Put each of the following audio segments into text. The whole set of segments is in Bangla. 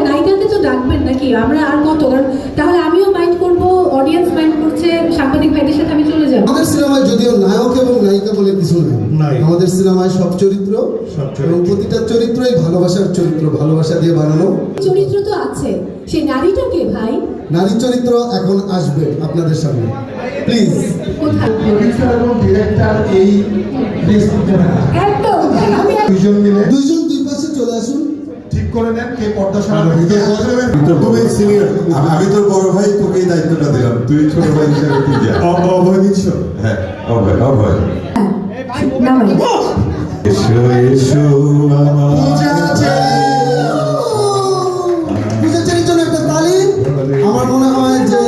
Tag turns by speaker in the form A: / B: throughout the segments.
A: নায়িকাকে তো ডাকবেন নাকি? আমরা আর কত, তাহলে আমিও মাইন্ড করবো, অডিয়েন্স মাইন্ড করছে, সাংবাদিক ভাইদের সাথে আমি চলে যাবো।
B: আমাদের সিনেমায় যদিও নায়ক এবং নায়িকা বলে কিছু নাই, আমাদের সিনেমায় সব চরিত্র এবং প্রতিটা চরিত্রই ভালোবাসার চরিত্র, ভালোবাসা দিয়ে বানানো
A: চরিত্র তো আছে। সেই নারীটা কে ভাই?
B: নারী চরিত্র এখন আসবে আপনাদের সামনে, প্লিজ।
A: কোথায়?
C: প্রোডিউসার এবং ডিরেক্টর এই
A: একদম
C: দুইজন মিলে
B: দুইজন দুই পাশে চলে আসুন,
C: ঠিক করে নেন কে পর্দা সামনে।
D: আমি তোর বড় ভাই, তোকে এই দায়িত্বটা দিলাম, তুই ছোট ভাই হিসেবে তুই যা।
C: অভয় দিচ্ছ?
D: হ্যাঁ, অভয় অভয়।
A: নামাই।
D: এসো এসো আমার
B: পূজাচেরির জন্য একটা তালি। আমার মনে হয় যে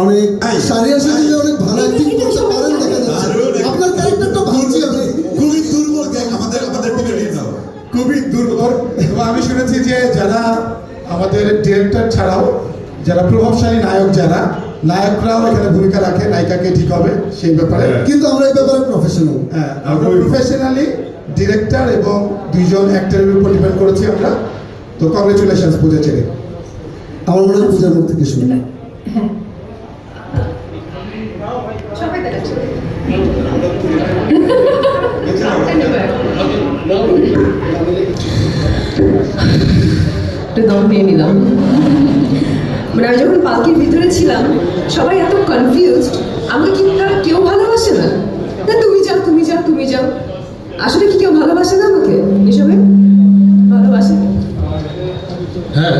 B: অনেক সারিয়া সাজিয়ে অনেক ভালো অ্যাক্টিং করতে পারেন দেখা যাচ্ছে। আপনার ক্যারেক্টারটা ভাবছি আমি
D: খুবই দুর্বল গ্যাং, আমাদের টিমে নিয়ে নাও।
C: খুবই দুর্বল। এবং আমি শুনেছি যে যারা আমাদের ডিরেক্টর ছাড়াও যারা প্রভাবশালী নায়ক, যারা নায়করাও এখানে ভূমিকা রাখে, নায়িকাকে ঠিক হবে সেই ব্যাপারে।
B: কিন্তু আমরা এই ব্যাপারে প্রফেশনাল।
C: হ্যাঁ, আমরা প্রফেশনালি ডিরেক্টর এবং দুইজন অ্যাক্টরের উপর ডিপেন্ড করেছি আমরা। তো কংগ্রেচুলেশনস পূজাচেরি।
B: আমার মনে হয় পূজার মুখ থেকে শুনি।
E: দম নিয়ে নিলাম। মানে আমি যখন পালকির ভিতরে ছিলাম সবাই এত কনফিউজড, আমাকে কি তারা কেউ ভালোবাসে না? না তুমি যাও তুমি যাও তুমি যাও। আসলে কি কেউ ভালোবাসে না আমাকে? এসবে ভালোবাসে?
C: হ্যাঁ,